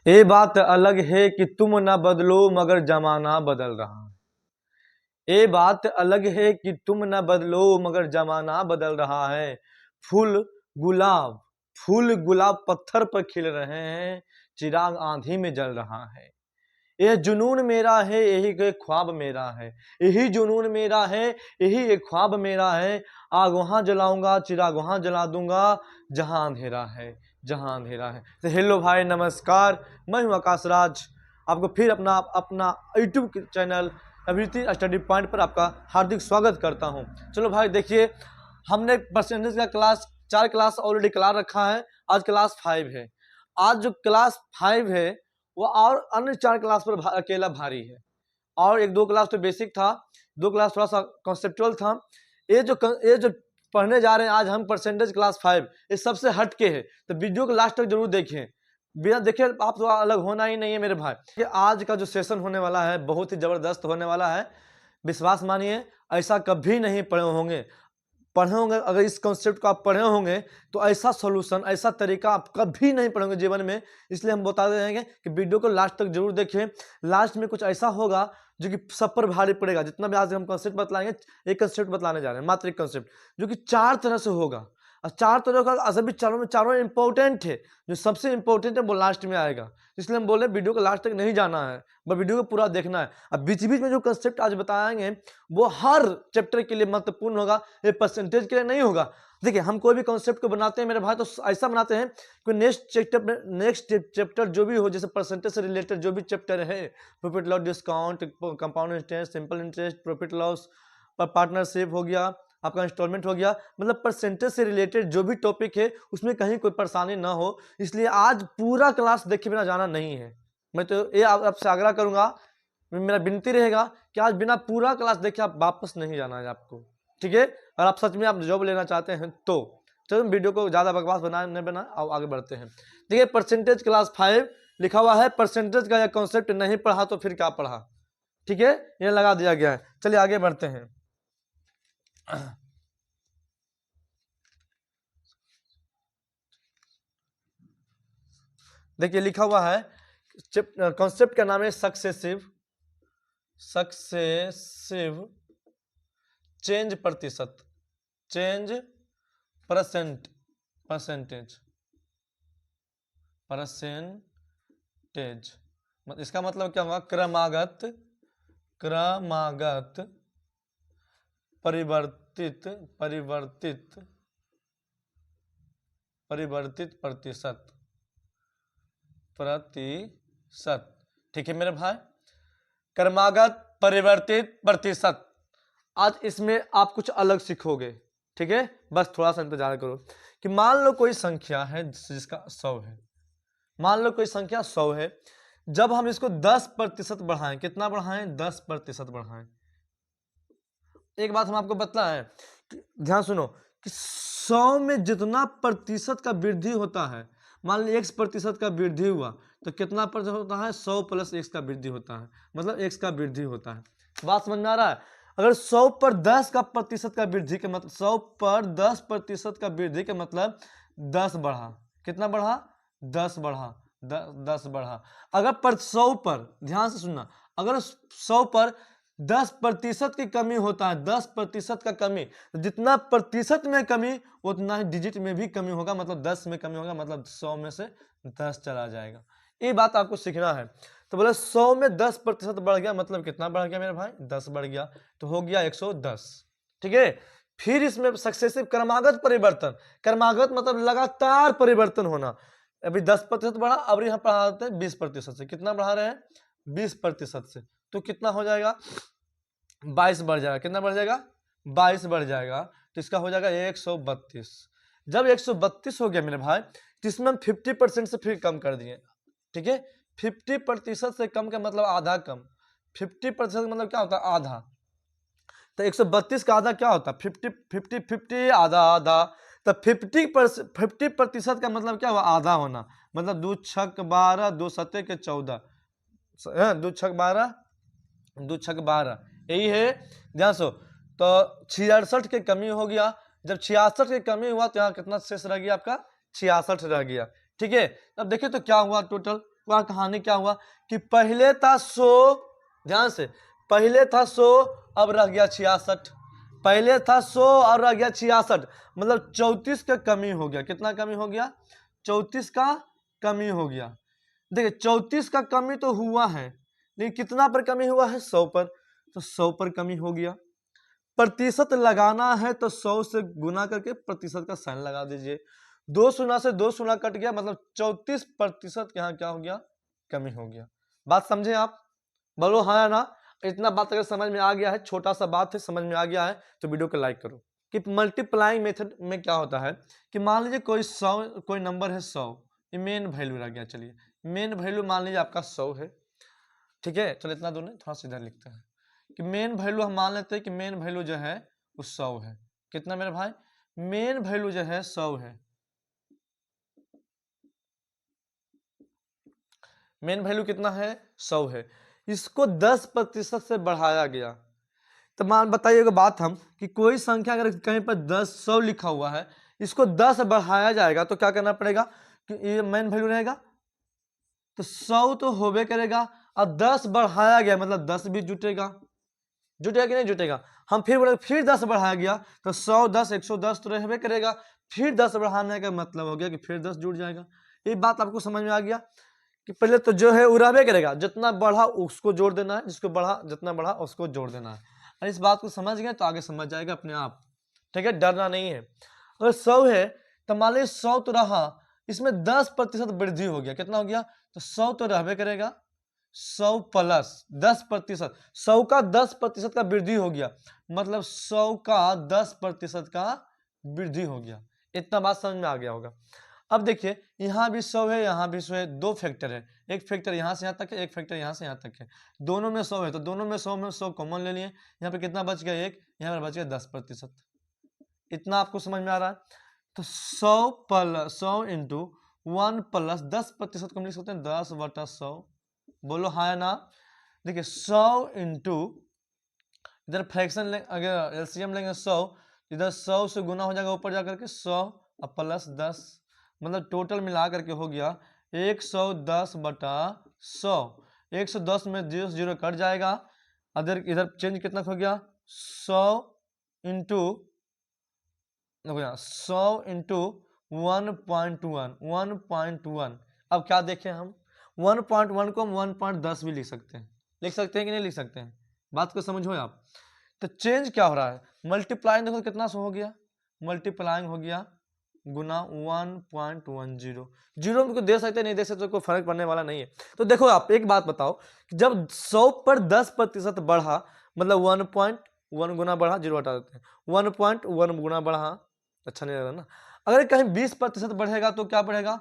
ये बात अलग है कि तुम ना बदलो मगर जमाना बदल रहा है। ये बात अलग है कि तुम न बदलो मगर जमाना बदल रहा है। फूल गुलाब फूल गुलाब पत्थर पर खिल रहे हैं, चिराग आंधी में जल रहा है। यह जुनून मेरा है, यही एक ख्वाब मेरा है। यही जुनून मेरा है, यही एक ख्वाब मेरा है। आग वहां जलाऊंगा, चिराग वहां जला दूंगा, जहां अंधेरा है, जहां अंधेरा है। तो हेलो भाई, नमस्कार। मैं हूं आकाश राज। आपको फिर अपना अपना यूट्यूब चैनल अभिरुचि स्टडी पॉइंट पर आपका हार्दिक स्वागत करता हूं। चलो भाई देखिए, हमने परसेंटेज का क्लास 4 क्लास ऑलरेडी करा रखा है। आज क्लास 5 है। आज जो क्लास 5 है वो और अन्य 4 क्लास पर अकेला भारी है। और एक दो क्लास तो बेसिक था, 2 क्लास थोड़ा सा कॉन्सेप्चुअल था। ये जो पढ़ने जा रहे हैं आज हम, परसेंटेज क्लास 5, ये सबसे हट के है। तो वीडियो को लास्ट तक जरूर देखें। बिना देखे आप तो अलग होना ही नहीं है मेरे भाई। कि आज का जो सेशन होने वाला है बहुत ही जबरदस्त होने वाला है। विश्वास मानिए, ऐसा कभी नहीं पढ़े होंगे। पढ़े होंगे, अगर इस कॉन्सेप्ट को आप पढ़े होंगे तो ऐसा सॉल्यूशन, ऐसा तरीका आप कभी नहीं पढ़ोगे जीवन में। इसलिए हम बताते रहेंगे कि वीडियो को लास्ट तक जरूर देखें। लास्ट में कुछ ऐसा होगा जो कि सब पर भारी पड़ेगा। जितना भी आज हम कॉन्सेप्ट बतलाएंगे, एक कॉन्सेप्ट बतलाने जा रहे हैं, मात्र एक कॉन्सेप्ट, जो कि 4 तरह से होगा। और 4 तरह का सभी चारों इंपॉर्टेंट है। जो सबसे इंपॉर्टेंट है वो लास्ट में आएगा। इसलिए हम बोले वीडियो को लास्ट तक नहीं जाना है, बस वीडियो को पूरा देखना है। अब बीच बीच में जो कॉन्सेप्ट आज बताएंगे वो हर चैप्टर के लिए महत्वपूर्ण होगा, ये परसेंटेज के लिए नहीं होगा। देखिए, हम कोई भी कॉन्सेप्ट को बनाते हैं मेरे भाई तो ऐसा बनाते हैं कि नेक्स्ट चैप्टर जो भी हो, जैसे परसेंटेज से रिलेटेड जो भी चैप्टर है, profit loss, discount, compound interest, simple interest, profit loss, partnership हो गया, आपका इंस्टॉलमेंट हो गया, मतलब परसेंटेज से रिलेटेड जो भी टॉपिक है उसमें कहीं कोई परेशानी ना हो। इसलिए आज पूरा क्लास देखे बिना जाना नहीं है। मैं तो ये आपसे आग्रह करूंगा, मेरा विनती रहेगा कि आज बिना पूरा क्लास देखे आप वापस नहीं जाना है आपको, ठीक है। और आप सच में आप जॉब लेना चाहते हैं तो चलो वीडियो को ज़्यादा बकवास नहीं बना, अब आगे बढ़ते हैं। देखिए, परसेंटेज क्लास 5 लिखा हुआ है। परसेंटेज का यह कॉन्सेप्ट नहीं पढ़ा तो फिर क्या पढ़ा, ठीक है, ये लगा दिया गया है। चलिए आगे बढ़ते हैं। देखिए लिखा हुआ है, कॉन्सेप्ट का नाम है सक्सेसिव चेंज प्रतिशत, चेंज परसेंटेज। इसका मतलब क्या होगा? क्रमागत परिवर्तित प्रतिशत, ठीक है मेरे भाई। क्रमागत परिवर्तित प्रतिशत। आज इसमें आप कुछ अलग सीखोगे, ठीक है। बस थोड़ा सा इंतजार करो कि मान लो कोई संख्या है जिसका 100 है। मान लो कोई संख्या 100 है। जब हम इसको 10% बढ़ाएं, कितना बढ़ाएं? 10% बढ़ाएं। एक बात हम आपको बताएं, ध्यान सुनो, कि 100 में जितना प्रतिशत का वृद्धि होता है, मान लीजिए x% का वृद्धि हुआ तो कितना प्रतिशत होता है? 100 + x का वृद्धि होता है, मतलब x का वृद्धि होता है। बात समझ में आ रहा है? अगर 100 पर 10 का प्रतिशत का वृद्धि के मतलब 100 पर 10% का वृद्धि के मतलब 10 बढ़ा। कितना बढ़ा? 10 बढ़ा। 10 बढ़ा। अगर पर 100 पर, ध्यान से सुनना, अगर 100 पर 10% की कमी होता है, 10% का कमी, जितना प्रतिशत में कमी उतना ही डिजिट में भी कमी होगा, मतलब 10 में कमी होगा, मतलब 100 में से 10 चला जाएगा। ये बात आपको सीखना है। तो बोले 100 में 10% बढ़ गया, मतलब कितना बढ़ गया मेरे भाई? 10 बढ़ गया, तो हो गया 110, ठीक है। फिर इसमें सक्सेसिव क्रमागत परिवर्तन, क्रमागत मतलब लगातार परिवर्तन होना। अभी 10% बढ़ा, अब यहाँ बढ़ा देते हैं 20% से। कितना बढ़ा रहे हैं? 20% से। तो कितना हो जाएगा? 22 बढ़ जाएगा। कितना बढ़ जाएगा? 22 बढ़ जाएगा। तो इसका हो जाएगा 132। जब 132 हो गया मेरे भाई, तो इसमें हम 50% से फिर कम कर दिए, ठीक है। 50% से कम का मतलब आधा कम। 50% का मतलब क्या होता है? आधा। तो 132 का आधा क्या होता है? 50 आधा आधा। तो 50% का मतलब क्या हुआ? आधा होना। मतलब 2 छक 12, 2 सत्ते के 14, 2 छक 12, 2 छक 12, यही है। ध्यान सो, तो 66 की कमी हो गया। जब 66 की कमी हुआ तो यहाँ कितना शेष रह गया आपका? 66 रह गया, ठीक है। अब देखिए तो क्या हुआ टोटल? का कहानी क्या हुआ कि पहले था 100, ध्यान से, पहले था 100 अब रह गया 66, पहले था 100 और रह गया 66, मतलब 34 का कमी हो गया। कितना कमी हो गया? 34 का कमी हो गया। देखिए 34 का कमी तो हुआ है, लेकिन कितना पर कमी हुआ है? 100 पर, तो 100 पर कमी हो गया। प्रतिशत लगाना है तो 100 से गुना करके प्रतिशत का साइन लगा दीजिए। 2 शून्य से 2 शून्य कट गया, मतलब 34% यहाँ क्या हो गया? कमी हो गया। बात समझे आप? बोलो हाँ या ना। इतना बात अगर समझ में आ गया है, छोटा सा बात है, समझ में आ गया है तो वीडियो को लाइक करो। कि मल्टीप्लाइंग मेथड में क्या होता है कि मान लीजिए कोई नंबर है 100, ये मेन वैल्यू रह गया। चलिए मेन वैल्यू मान लीजिए आपका 100 है, ठीक है। चलो इतना दूर नहीं, थोड़ा सीधा लिखते हैं कि मेन वैल्यू हम मान लेते हैं कि मेन वैल्यू जो है वो 100 है। कितना मेरे भाई? मेन वैल्यू जो है 100 है। मेन वैल्यू कितना है? 100 है। इसको 10% से बढ़ाया गया। तो मान बताइएगा बात हम कि कोई संख्या अगर कहीं पर 100 लिखा हुआ है, इसको 10 बढ़ाया जाएगा तो क्या करना पड़ेगा कि ये मेन वैल्यू रहेगा, तो 100 तो होबे करेगा और 10 बढ़ाया गया मतलब 10 भी जुटेगा। जुटेगा कि नहीं जुटेगा? हम फिर बोले फिर 10 बढ़ाया गया तो 100 10 110 तो रहबे करेगा। फिर 10 बढ़ाने का मतलब हो गया कि फिर 10 जुट जाएगा। ये बात आपको समझ में आ गया कि पहले तो जो है वो रहबे करेगा, जितना बढ़ा उसको जोड़ देना है, जिसको बढ़ा जितना बढ़ा उसको जोड़ देना है। और इस बात को समझ गए तो आगे समझ जाएगा अपने आप, ठीक है। डरना नहीं है। अगर 100 है तो मान लीजिए 100 तो रहा, इसमें 10% वृद्धि हो गया। कितना हो गया? तो 100 तो रहबे करेगा, 100 प्लस 10%, 100 का 10% का वृद्धि हो गया, मतलब 100 का 10% का वृद्धि हो गया। इतना बात समझ में आ गया होगा। अब देखिए यहाँ भी 100 है, यहाँ भी 100 है, दो फैक्टर है, एक फैक्टर यहाँ से यहाँ तक है, एक फैक्टर यहाँ से यहाँ तक है। दोनों में 100 है तो दोनों में 100 कॉमन ले लिए। यहाँ पे कितना बच गया? एक, यहाँ पर बच गया 10%। इतना आपको समझ में आ रहा है? तो 100 इंटू 1 प्लस 10% को हम लिख सकते हैं 10/100। बोलो हाँ या ना। देखिए 100 इंटू, इधर फ्रैक्शन ले, अगर एलसीएम लेंगे 100, इधर 100 से गुना हो जाएगा ऊपर जाकर के 100 और प्लस 10, मतलब टोटल मिला करके हो गया 110/100। 110 में 0 0 कट जाएगा, अदर इधर चेंज कितना हो गया? 100 इंटू 100 इंटू 1.1। अब क्या देखें हम? 1.1 को हम 1.10 भी लिख सकते हैं। लिख सकते हैं कि नहीं लिख सकते हैं? बात को समझो आप। तो चेंज क्या हो रहा है? मल्टीप्लाइंग देखो कितना सो हो गया, मल्टीप्लाइंग हो गया गुना 1.10। जीरो को दे सकते नहीं दे सकते, कोई फर्क पड़ने वाला नहीं है। तो देखो आप एक बात बताओ कि जब 100 पर 10% बढ़ा, मतलब 1.1 गुना बढ़ा, जीरो हटा देते हैं, 1.1 गुना बढ़ा, अच्छा नहीं लग रहा ना। अगर कहीं 20% बढ़ेगा तो क्या बढ़ेगा?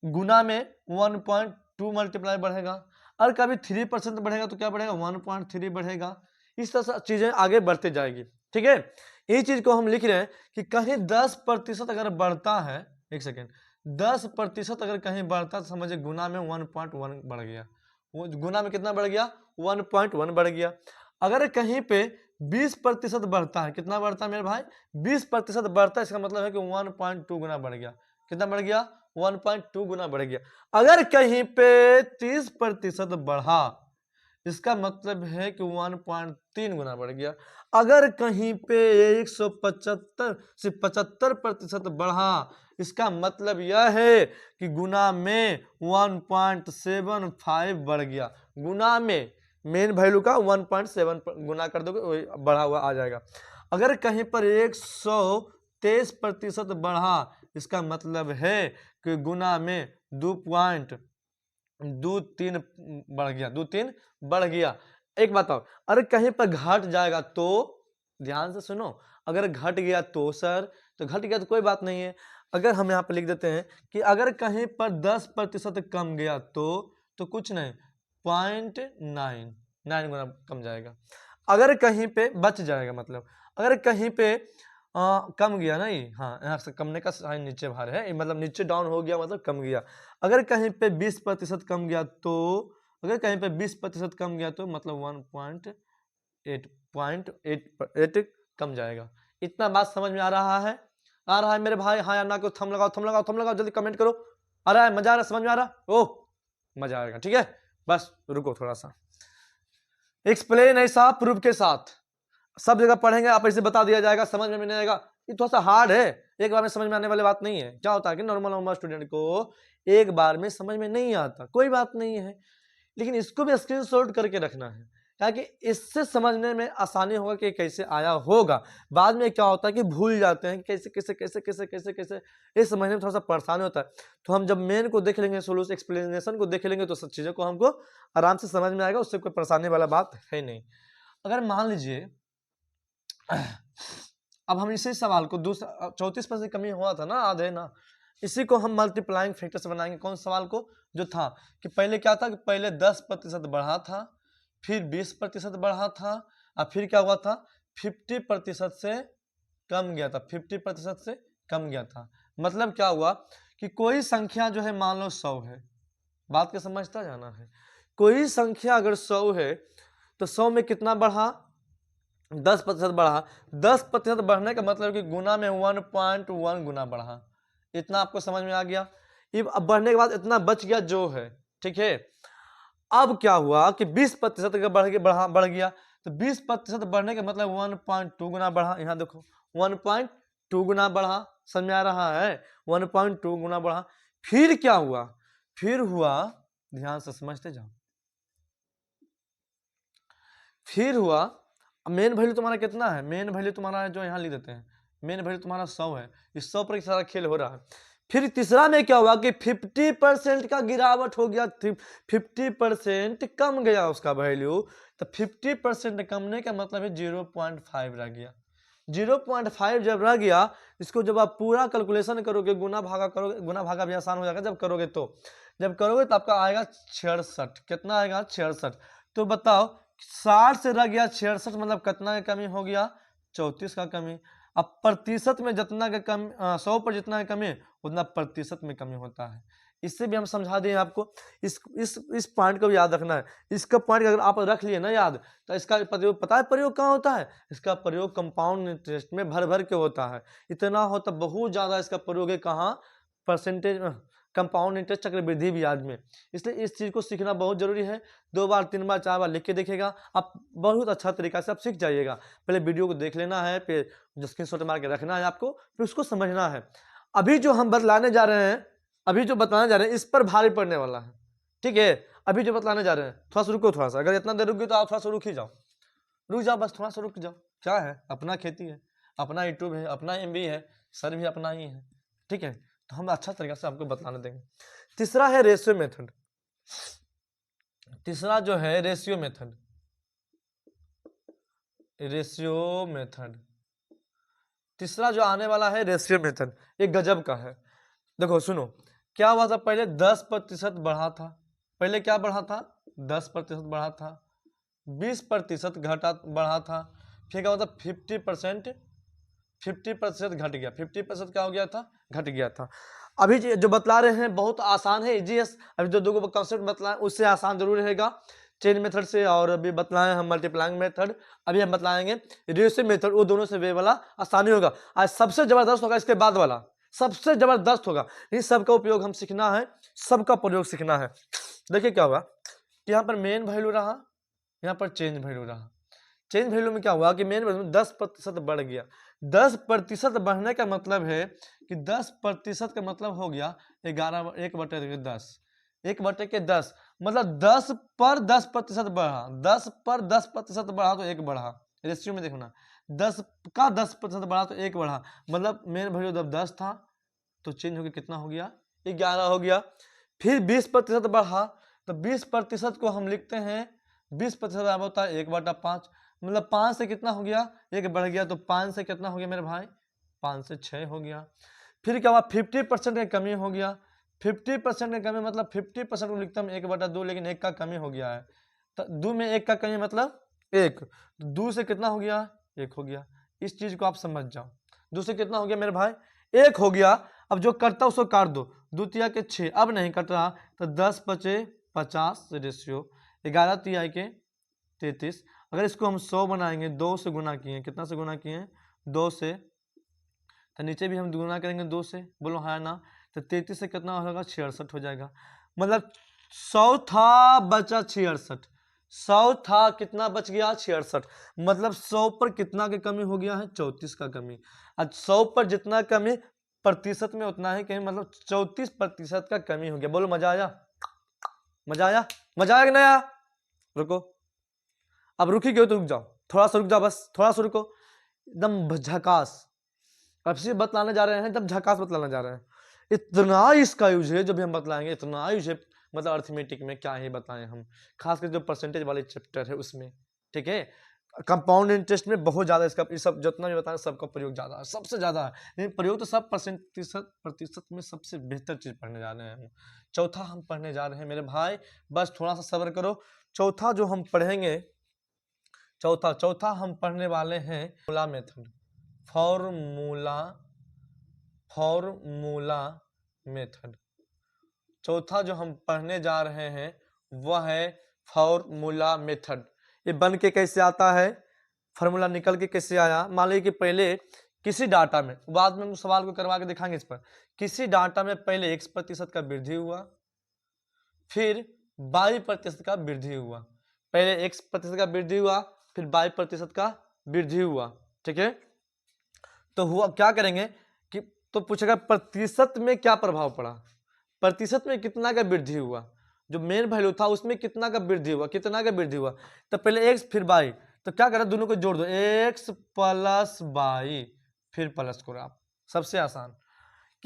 गुना में 1.2 मल्टीप्लाई बढ़ेगा। और कभी 3% बढ़ेगा तो क्या बढ़ेगा? 1.3 बढ़ेगा। इस तरह से चीजें आगे बढ़ते जाएगी, ठीक है। ये चीज को हम लिख रहे हैं कि कहीं 10% अगर बढ़ता है, एक सेकेंड, 10% अगर कहीं बढ़ता तो समझिए गुना में 1.1 बढ़ गया। वो गुना में कितना बढ़ गया? 1.1 बढ़ गया। अगर कहीं पे 20% बढ़ता है, कितना बढ़ता है मेरे भाई? 20% बढ़ता है, इसका मतलब है कि 1.2 गुना बढ़ गया। कितना बढ़ गया? 1.2 गुना बढ़ गया। अगर कहीं पे 30% बढ़ा, इसका मतलब है कि 1.3 गुना बढ़ गया। अगर कहीं पे 175 से 75% बढ़ा, इसका मतलब यह है कि गुना में 1.75 बढ़ गया। गुना में मेन वैल्यू का 1.7 गुना कर दोगे बढ़ा हुआ आ जाएगा। अगर कहीं पर 123% बढ़ा, इसका मतलब है कि गुना में 2.23 बढ़ गया, 2.3 बढ़ गया। एक बात और, अगर कहीं पर घट जाएगा तो ध्यान से सुनो, अगर घट गया तो सर, तो घट गया तो कोई बात नहीं है। अगर हम यहाँ पर लिख देते हैं कि अगर कहीं पर 10% कम गया तो कुछ नहीं, 0.9 गुना कम जाएगा। अगर कहीं पे बच जाएगा, मतलब अगर कहीं पे कम गया नहीं, हाँ यहाँ से कमने का साइन नीचे बाहर है, मतलब नीचे डाउन हो गया मतलब कम गया। अगर कहीं पे 20% कम गया तो, अगर कहीं पे 20% कम गया तो मतलब 1.8 कम जाएगा। इतना बात समझ में आ रहा है? आ रहा है मेरे भाई? हाँ या ना को थम लगाओ, थम लगाओ, थम लगाओ, जल्दी कमेंट करो। आ रहा है? मजा आ रहा है? समझ में आ रहा? ओह मजा आएगा। ठीक है, बस रुको थोड़ा सा, एक्सप्लेन ऐसा प्रूफ के साथ, सब जगह पढ़ेंगे आप ऐसे बता दिया जाएगा, समझ में नहीं आएगा, ये थोड़ा सा हार्ड है, एक बार में समझ में आने वाली बात नहीं है। क्या होता है कि नॉर्मल स्टूडेंट को एक बार में समझ में नहीं आता, कोई बात नहीं है, लेकिन इसको भी स्क्रीनशॉट करके रखना है, ताकि इससे समझने में आसानी होगा कि कैसे आया होगा। बाद में क्या होता है कि भूल जाते हैं कि कैसे कैसे कैसे कैसे कैसे कैसे, ये समझने में थोड़ा सा परेशानी होता है। तो हम जब मेन को देख लेंगे, सोल्यूशन एक्सप्लेनेशन को देख लेंगे, तो सब चीज़ों को हमको आराम से समझ में आएगा, उससे कोई परेशानी वाला बात है नहीं। अगर मान लीजिए अब हम इसी सवाल को दूसरा 34% कमी हुआ था ना, आधे ना, इसी को हम मल्टीप्लाइंग फैक्टर से बनाएंगे। कौन सवाल को, जो था कि पहले क्या था कि पहले 10% बढ़ा था, फिर 20% बढ़ा था, और फिर क्या हुआ था 50% से कम गया था, 50% से कम गया था। मतलब क्या हुआ कि कोई संख्या जो है मान लो 100 है, बात को समझता जाना है, कोई संख्या अगर 100 है तो 100 में कितना बढ़ा, 10% बढ़ा। 10% बढ़ने का मतलब कि गुना में 1.1 गुना बढ़ा। इतना आपको समझ में आ गया। अब बढ़ने के बाद इतना बच गया जो है, ठीक है। अब क्या हुआ कि 20% का बढ़ गया, तो 20% बढ़ने का मतलब 1.2 गुना बढ़ा। यहाँ देखो 1.2 गुना बढ़ा, समझ में आ रहा है, 1.2 गुना बढ़ा। फिर क्या हुआ, फिर हुआ, ध्यान से समझते जाओ, फिर हुआ मेन वैल्यू तुम्हारा कितना है, मेन वैल्यू तुम्हारा जो यहाँ लिख देते हैं, मेन वैल्यू तुम्हारा 100 है, इस 100 पर सारा खेल हो रहा है। फिर तीसरा में क्या हुआ कि 50% का गिरावट हो गया, 50% कम गया उसका वैल्यू, तो 50% कमने का मतलब है 0.5 रह गया। 0.5 जब रह गया, इसको जब आप पूरा कैलकुलेशन करोगे, गुना भागा करोगे, गुना भागा भी आसान हो जाएगा जब करोगे, तो जब करोगे तो आपका आएगा 66। कितना आएगा 66। तो बताओ 60 से रह गया 66, मतलब कितना का कमी हो गया, 34 का कमी। अब प्रतिशत में जितना का कमी, 100 पर जितना का कमी उतना प्रतिशत में कमी होता है। इससे भी हम समझा दें आपको, इस पॉइंट को भी याद रखना है। इसका पॉइंट अगर आप रख लिए ना याद, तो इसका प्रयोग पता है प्रयोग कहाँ होता है, इसका प्रयोग कंपाउंड इंटरेस्ट में भर भर के होता है। इतना होता बहुत ज्यादा इसका प्रयोग है, कहाँ, परसेंटेज, कंपाउंड इंटरेस्ट चक्रवृद्धि ब्याज में। इसलिए इस चीज को सीखना बहुत जरूरी है। 2 बार 3 बार 4 बार लिख के देखिएगा, आप बहुत अच्छा तरीका से आप सीख जाइएगा। पहले वीडियो को देख लेना है, फिर जो स्क्रीनशॉट मार के रखना है आपको, फिर उसको समझना है। अभी जो हम बतलाने जा रहे हैं, अभी जो बताने जा रहे हैं, इस पर भारी पड़ने वाला है, ठीक है। अभी जो बतलाने जा रहे हैं, थोड़ा सा रुको, थोड़ा सा, अगर इतना देर रुक गए तो आप थोड़ा सा रुक ही जाओ, रुक जाओ, बस थोड़ा सा रुक जाओ। क्या है, अपना खेती है, अपना यूट्यूब है, अपना MB है, सर भी अपना ही है, ठीक है। तो हम अच्छा तरीका से आपको बतलाने देंगे। तीसरा है रेशियो मेथड, तीसरा जो है रेशियो मेथड, रेशियो मेथड, तीसरा जो आने वाला है रेशियो मेथड, ये गजब का है। देखो सुनो, क्या हुआ था, पहले 10% बढ़ा था, पहले क्या बढ़ा था, 10% बढ़ा था, 20% घटा बढ़ा था, फिर क्या हुआ था 50% घट गया, 50% क्या हो गया था, घट गया था। अभी जो बतला रहे हैं बहुत आसान है, इजी है। अभी जो दो कॉन्सेप्ट बतलाएं उससे आसान जरूर रहेगा, चेन मेथड से, और अभी बतलाएं हम मल्टीप्लाइंग मेथड, अभी हम बतलाएंगे रेशियो मेथड, वो दोनों से वे वाला आसानी होगा। आज सबसे जबरदस्त होगा इसके बाद वाला, सबसे जबरदस्त होगा। इन सबका उपयोग हम सीखना है, सबका प्रयोग सीखना है। देखिए क्या हुआ कि यहाँ पर मेन वैल्यू रहा, यहाँ पर चेंज वैल्यू रहा। चेंज वैल्यू में क्या हुआ कि मेन वैल्यू में 10% बढ़ गया। 10% बढ़ने का मतलब है कि 10% का मतलब हो गया 11, 1/10, 1/10, मतलब 10 पर 10% बढ़ा, 10 पर 10% बढ़ा तो 1 बढ़ा। रेशियो में देखना, 10 का 10% बढ़ा तो 1 बढ़ा, मतलब मेन वैल्यू जब 10 था तो चेंज हो गया, कितना हो गया, 11 हो गया। फिर 20% बढ़ा, तो 20% को हम लिखते हैं, 20% होता है 1/5, मतलब 5 से कितना हो गया, 1 बढ़ गया, तो 5 से कितना हो गया मेरे भाई, 5 से 6 हो गया। फिर क्या हुआ, 50% का कमी हो गया, 50% का कमी मतलब 50% को लिखता हूँ 1/2, लेकिन 1 का कमी हो गया है, तो 2 में 1 का कमी मतलब 1, तो 2 से कितना हो गया, 1 हो गया। इस चीज को आप समझ जाओ, 2 से कितना हो गया मेरे भाई, 1 हो गया। अब जो करता उसको काट दो, 2 तिया के 6, अब नहीं कट रहा, तो 10 बचे 50 रेशियो, 11 तिया के 33। अगर इसको हम 100 बनाएंगे, 2 से गुना किए, कितना से गुना किए, 2 से, तो नीचे भी हम गुना करेंगे 2 से, बोलो हाँ ना, तो 33 से कितना होगा, 66 हो जाएगा। मतलब 100 था बचा 66, 100 था कितना बच गया 66, मतलब 100 पर कितना की कमी हो गया है 34 का कमी। आज 100 पर जितना कमी प्रतिशत में उतना ही कमी, मतलब 34% का कमी हो गया। बोलो मजा आया, मजा आया, मजा आया कि नहीं आया? रुको, अब रुकी क्यों, तो रुक जाओ, थोड़ा सा रुक जाओ, बस थोड़ा सा रुको, एकदम झकास। अब से बतलाने जा रहे हैं, जब झकास बतलाने जा रहे हैं, इतना इसका यूज है, जब हम बतलाएंगे इतना यूज है, मतलब अर्थमेटिक में क्या ही बताएं हम, खासकर जो परसेंटेज वाले चैप्टर है उसमें, ठीक है। कंपाउंड इंटरेस्ट में बहुत ज्यादा इसका, इस सब जितना भी बताएं सबका प्रयोग ज्यादा है, सबसे ज्यादा है, लेकिन प्रयोग तो सब प्रतिशत में सबसे बेहतर चीज पढ़ने जा रहे हैं हम। चौथा हम पढ़ने जा रहे हैं मेरे भाई, बस थोड़ा सा सब्र करो। चौथा जो हम पढ़ेंगे, चौथा हम पढ़ने वाले हैं फॉर्मूला मेथड, फॉर्मूला मेथड। चौथा जो हम पढ़ने जा रहे हैं वह है फॉर्मूला मेथड। ये बन के कैसे आता है, फॉर्मूला निकल के कैसे आया। मान लीजिए कि पहले किसी डाटा में, बाद में हम सवाल को करवा के दिखाएंगे इस पर, किसी डाटा में पहले x% का वृद्धि हुआ, फिर y% का वृद्धि हुआ, पहले x% का वृद्धि हुआ, फिर y% का वृद्धि हुआ, ठीक है। तो हुआ क्या करेंगे कि, तो पूछेगा प्रतिशत में क्या प्रभाव पड़ा, प्रतिशत में कितना का वृद्धि हुआ, जो मेन वैल्यू था उसमें कितना का वृद्धि हुआ, कितना का वृद्धि हुआ। तो पहले x फिर y, तो क्या करें दोनों को जोड़ दो, x प्लस y, फिर प्लस करो आप, सबसे आसान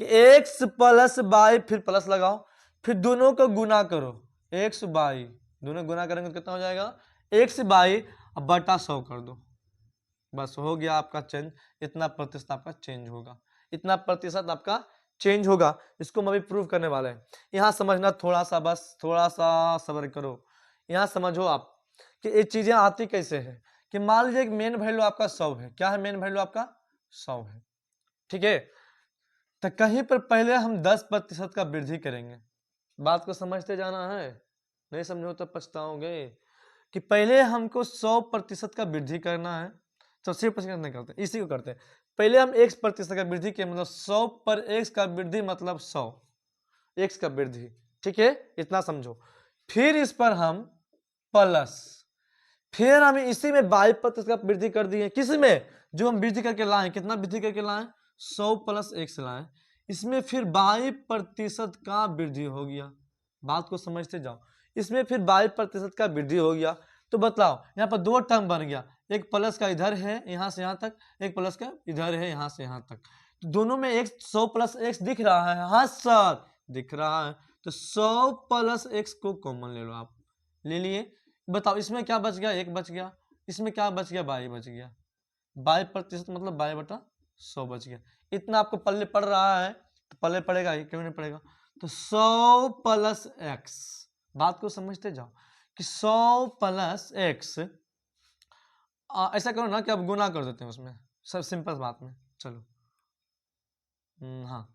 कि x प्लस y, फिर प्लस लगाओ, फिर दोनों को गुना करो, x y, दोनों गुना करेंगे तो कितना हो जाएगा x y, अब बटा 100 कर दो, बस हो गया आपका चेंज, इतना प्रतिशत आपका चेंज होगा, इतना प्रतिशत आपका चेंज होगा। इसको हम अभी प्रूव करने वाले हैं। यहाँ समझना थोड़ा सा, बस थोड़ा सा सब्र करो। यहाँ समझो आप कि ये चीजें आती कैसे है, कि मान लीजिए मेन वैल्यू आपका 100 है, क्या है मेन वैल्यू आपका 100 है, ठीक है। तो कहीं पर पहले हम 10% का वृद्धि करेंगे, बात को समझते जाना है, नहीं समझो तो पछताओगे। कि पहले हमको 100% का वृद्धि करना है, तो 100% नहीं करते, इसी को करते हैं। पहले हम x% का वृद्धि किए, मतलब 100 पर x का वृद्धि मतलब 100 x का वृद्धि, ठीक है, इतना समझो। फिर इस पर हम प्लस, फिर हम इसी में 22% का वृद्धि कर दिए, किस में, जो हम वृद्धि करके लाए, कितना वृद्धि करके लाए 100 प्लस x लाए, इसमें फिर 22% का वृद्धि हो गया, बात को समझते जाओ। इसमें फिर 22% का वृद्धि हो गया, तो बताओ यहाँ पर दो टर्म बन गया, एक प्लस का इधर है यहाँ से यहाँ तक, एक प्लस का इधर है यहाँ से यहाँ तक, तो दोनों में x 100 प्लस x दिख रहा है, हाँ सर दिख रहा है, तो 100 प्लस x को कॉमन ले लो आप, ले लिए। बताओ इसमें क्या बच गया, एक बच गया, इसमें क्या बच गया, y बच गया, 22% मतलब 22/100 बच गया। इतना आपको पल्ले पड़ रहा है, तो पल्ले पड़ेगा ही, क्यों नहीं पड़ेगा। तो 100 प्लस x, बात को समझते जाओ कि 100 प्लस x, ऐसा करो ना कि अब गुना कर देते हैं उसमें, सब सिंपल बात में, चलो हाँ,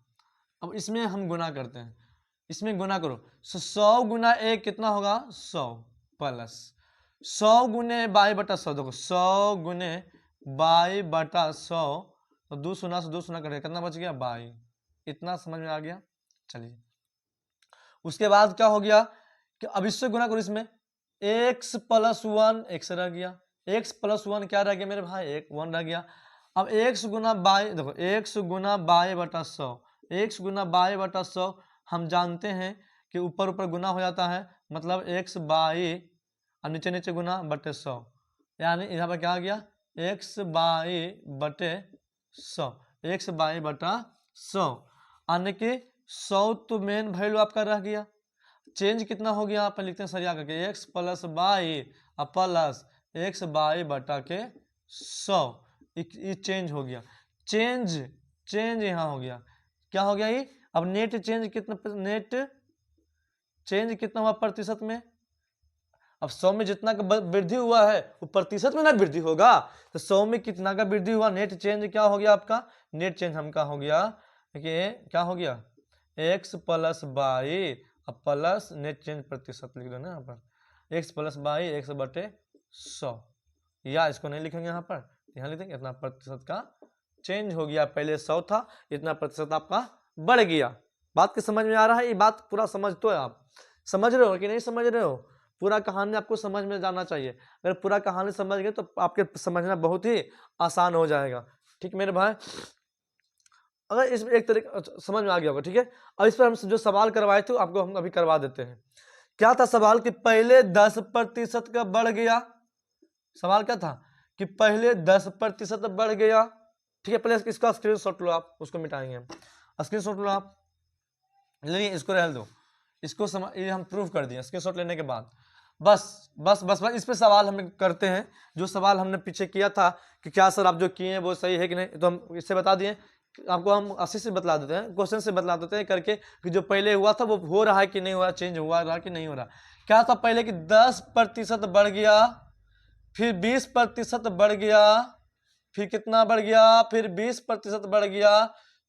अब इसमें हम गुना करते हैं, इसमें गुना करो, 100 गुना 1 कितना होगा 100, प्लस 100 गुने y/100, देखो 100 गुने y/100, तो 2 शून्य से 2 शून्य करेगा, कितना बच गया y, इतना समझ में आ गया। चलिए उसके बाद क्या हो गया कि अब इससे गुना करो, इसमें x प्लस 1 x रह गया, x प्लस 1 क्या रह गया मेरे भाई, 1 रह गया। अब x गुना y, देखो x गुना y/100, x गुना y/100 हम जानते हैं कि ऊपर ऊपर गुना हो जाता है, मतलब x y और नीचे नीचे गुना बटे 100, यानी यहाँ पर क्या आ गया x y बटे 100, x y बटा 100, यानी कि 100 तो मेन वैल्यू आपका रह गया, चेंज कितना हो गया आप लिखते हैं सरिया करके, x plus y plus x y बटा के 100, ये चेंज हो गया, चेंज यहाँ हो गया, क्या हो गया ये। अब नेट चेंज कितना, नेट चेंज कितना हुआ प्रतिशत में, अब 100 में जितना का वृद्धि हुआ है वो प्रतिशत में ना वृद्धि होगा, तो 100 में कितना का वृद्धि हुआ, नेट चेंज क्या हो गया आपका, नेट चेंज हमका हो गया कि क्या हो गया x plus y plus net change प्रतिशत लिख दो ना यहाँ पर, x प्लस y x बटे 100, या इसको नहीं लिखेंगे यहाँ पर, यहाँ लिख देंगे इतना प्रतिशत का चेंज हो गया, पहले 100 था इतना प्रतिशत आपका बढ़ गया। बात के समझ में आ रहा है, ये बात पूरा समझ तो है आप, समझ रहे हो कि नहीं समझ रहे हो? पूरा कहानी आपको समझ में जाना चाहिए। अगर पूरा कहानी समझ गए तो आपके समझना बहुत ही आसान हो जाएगा। ठीक मेरे भाई, अगर इसमें एक तरीके समझ में आ गया होगा, ठीक है। अब इस पर हम जो सवाल करवाए थे आपको हम अभी करवा देते हैं। क्या था सवाल कि पहले 10% का बढ़ गया। सवाल क्या था कि पहले 10% बढ़ गया। ठीक है, पहले इसका स्क्रीनशॉट लो, आप उसको मिटाएंगे हम। स्क्रीनशॉट लो आप, नहीं इसको रहने दो, इसको ये हम प्रूफ कर दिए स्क्रीनशॉट लेने के बाद। बस बस बस बस इस पे सवाल हम करते हैं, जो सवाल हमने पीछे किया था कि क्या सर आप जो किए हैं वो सही है कि नहीं, तो हम इससे बता दिए। आपको हम 80 से बतला देते हैं, क्वेश्चन से बतला देते हैं करके कि जो पहले हुआ था वो हो रहा है कि नहीं हो रहा, चेंज हुआ रहा कि नहीं हो रहा। क्या था पहले कि 10% बढ़ गया, फिर 20% बढ़ गया, फिर कितना बढ़ गया, फिर 20% बढ़ गया,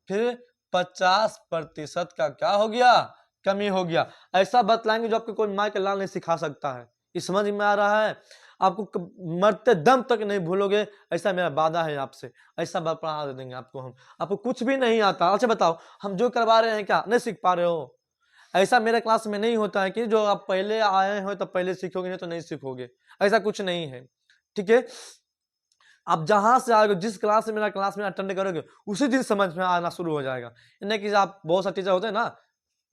फिर 50% का क्या हो गया, कमी हो गया। ऐसा बतलाएंगे जो आपको कोई माँ के लाल नहीं सिखा सकता है। इस समझ में आ रहा है? आपको मरते दम तक नहीं भूलोगे, ऐसा मेरा वादा है आपसे। ऐसा पढ़ा देंगे आपको हम। आपको कुछ भी नहीं आता, अच्छा बताओ हम जो करवा रहे हैं क्या नहीं सीख पा रहे हो? ऐसा मेरे क्लास में नहीं होता है कि जो आप पहले आए हो तो पहले सीखोगे, नहीं तो नहीं सीखोगे। ऐसा कुछ नहीं है, ठीक है। आप जहां से आओगे, जिस क्लास से मेरा क्लास में अटेंड करोगे, उसी दिन समझ में आना शुरू हो जाएगा। नहीं कि आप बहुत सारे टीचर होते हैं ना,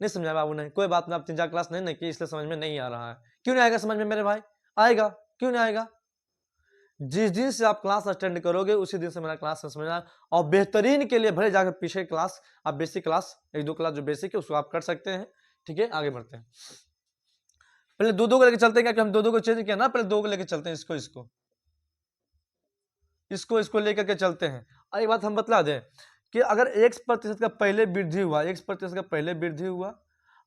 नहीं समझाया बाबू ने, कोई बात नहीं, आप 3-4 क्लास नहीं की इसलिए समझ में नहीं आ रहा है। क्यों नहीं आएगा समझ में मेरे भाई? आएगा, क्यों नहीं आएगा? जिस दिन से आप क्लास अटेंड करोगे उसी दिन से मेरा क्लास समझना। और बेहतरीन के लिए भले जाकर पीछे क्लास, आप बेसिक क्लास 1-2 क्लास जो बेसिक है उसको आप कर सकते हैं, ठीक है। आगे बढ़ते हैं, पहले 2-2 को लेकर चलते हैं, क्या कि हम 2-2 को चेंज किया ना, पहले 2 को लेकर चलते हैं, इसको लेकर के चलते हैं। और एक बात हम बतला दें कि अगर x% का पहले वृद्धि हुआ, x% का पहले वृद्धि हुआ,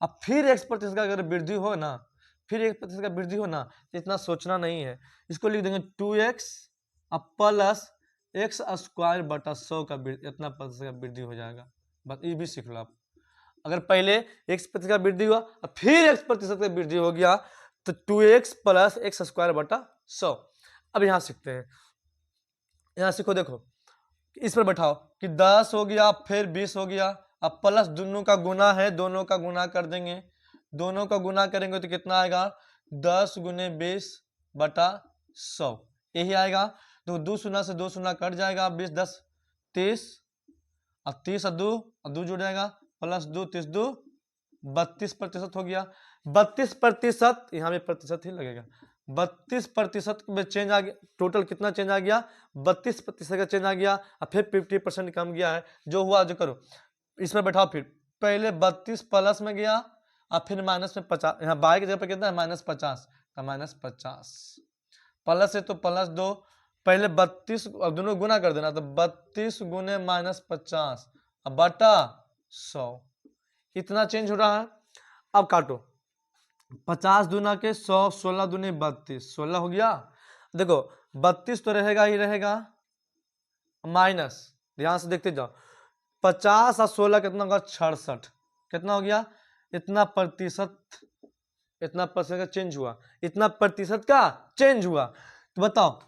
अब फिर x% का अगर वृद्धि हो ना, फिर 1% का वृद्धि हो ना, तो इतना सोचना नहीं है। इसको लिख देंगे 2x प्लस x² बटा 100 का इतना % का वृद्धि हो जाएगा। बस ये भी सीख लो आप। अगर पहले x% का वृद्धि हुआ और फिर x% का वृद्धि हो गया तो 2x प्लस x² बटा 100। अब यहां सीखते हैं, यहां सीखो, देखो इस पर बैठाओ कि 10 हो गया फिर 20 हो गया। अब प्लस दोनों का गुना है, दोनों का गुना कर देंगे, दोनों का गुना करेंगे तो कितना आएगा, 10 गुने 20 बटा 100 यही आएगा। तो 2 शून्य से 2 शून्य कट जाएगा, 20 10 30 और 30 और 2 जुड़ जाएगा, प्लस 2 30 2 32% हो गया। 32% यहाँ पे प्रतिशत ही लगेगा, 32% में चेंज आ गया। टोटल कितना चेंज आ गया, 32% का चेंज आ गया। और फिर 50% कम गया है, जो हुआ जो करो। इसमें बैठाओ, फिर पहले 32 प्लस में गया और फिर माइनस में 50, यहाँ बाई की जगह पर कितना है -50, तो -50 प्लस है तो +2, पहले 32 दोनों गुना कर देना, तो 32 गुने -50 बटा 100 इतना चेंज हो रहा है। अब काटो, 50 दूना के 100, 16 दूनी 32, 16 हो गया। देखो 32 तो रहेगा ही रहेगा, माइनस ध्यान से देखते जाओ, 50 और 16 कितना होगा, 66। कितना हो गया, इतना प्रतिशत का चेंज हुआ, इतना प्रतिशत का चेंज हुआ। तो बताओ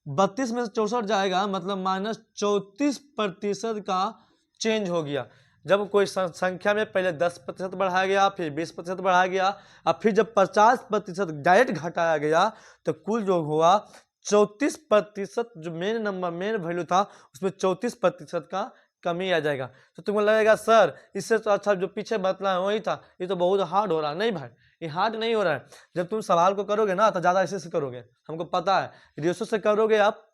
32 में से 64 जाएगा, मतलब -34% का चेंज हो गया। जब कोई संख्या में पहले 10% बढ़ाया गया, फिर 20% बढ़ाया गया, और फिर जब 50% डायरेक्ट घटाया गया, तो कुल जो हुआ 34%, जो मेन नंबर मेन वैल्यू था उसमें 34% का कमी आ जाएगा। तो तुमको लगेगा सर इससे तो अच्छा जो पीछे बतला वही था, ये तो बहुत हार्ड हो रहा है। नहीं भाई, ये हार्ड नहीं हो रहा है। जब तुम सवाल को करोगे ना तो ज्यादा ऐसे से करोगे, हमको पता है, रेशो से करोगे आप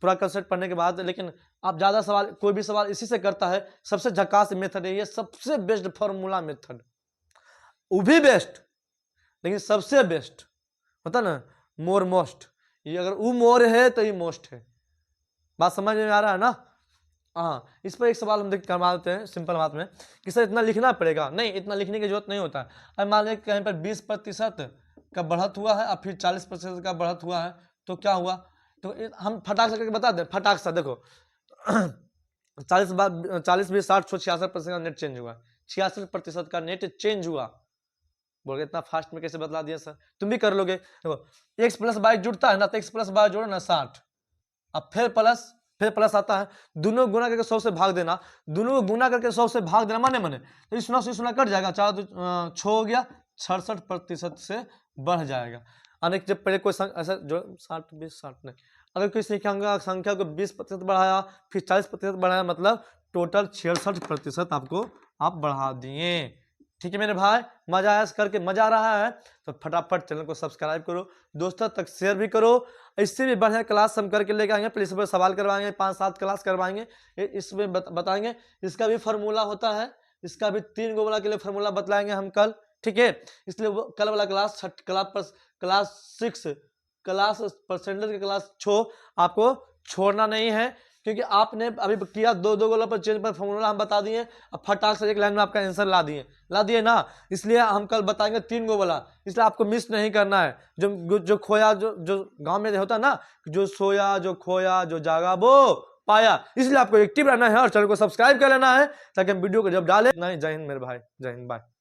पूरा कंसेप्ट पढ़ने के बाद। लेकिन आप ज्यादा सवाल, कोई भी सवाल इसी से करता है। सबसे झकास मेथड है ये, सबसे बेस्ट फॉर्मूला मेथड, वो भी बेस्ट लेकिन सबसे बेस्ट होता ना, मोर मोस्ट। ये अगर वो मोर है तो ये मोस्ट है। बात समझ में आ रहा है ना? हाँ, इस पर एक सवाल हम करवा देते हैं सिंपल बात में कि सर इतना लिखना पड़ेगा। नहीं, इतना लिखने की जरूरत नहीं होता है। अब मान लीजिए कहीं पर 20% का बढ़त हुआ है और फिर 40% का बढ़त हुआ है, तो क्या हुआ, तो हम फटाक से करके बता दें, फटाक से देखो 40 20 60 66% का नेट चेंज हुआ, 66% का नेट चेंज हुआ। बोल इतना फास्ट में कैसे बदला दिया सर, तुम भी कर लोगे। देखो x प्लस 22 जुड़ता है ना, तो x प्लस 22 जोड़ो ना 60, अब फिर प्लस आता है, दोनों गुना करके 100 से भाग देना, दोनों गुना करके 100 से भाग देना, माने तो इस 9 से 9 कट जाएगा, 4 6 हो गया, 66% से बढ़ जाएगा। अनेक जब पहले कोई ऐसा जो 60 नहीं, अगर कोई संख्या को 20% बढ़ाया फिर 40% बढ़ाया, मतलब टोटल 66% आपको आप बढ़ा दिए। ठीक है मेरे भाई, मजा आया करके, मजा आ रहा है तो फटाफट चैनल को सब्सक्राइब करो, दोस्तों तक शेयर भी करो। इससे भी बढ़िया क्लास हम करके लेके आएंगे, प्लीज पर सवाल करवाएंगे, 5-7 क्लास करवाएंगे, इसमें बताएंगे। इसका भी फार्मूला होता है, इसका भी 3 गो वाला के लिए फार्मूला बतलाएंगे हम कल। ठीक है, इसलिए कल वाला क्लास क्लास 6 क्लास परसेंटेज की क्लास आपको छोड़ना नहीं है, क्योंकि आपने अभी किया 2 गोला पर चेंज पर फॉर्मूला हम बता दिए, अब फटाक से एक लाइन में आपका आंसर ला दिए ना, इसलिए हम कल बताएंगे 3 गो वाला, इसलिए आपको मिस नहीं करना है। जो खोया, जो गांव में होता है ना, जो सोया जो खोया जो जागा वो पाया, इसलिए आपको एक्टिव रहना है और चैनल को सब्सक्राइब कर लेना है ताकि हम वीडियो को जब डाले नहीं। जय हिंद मेरे भाई, जय हिंद, बाय।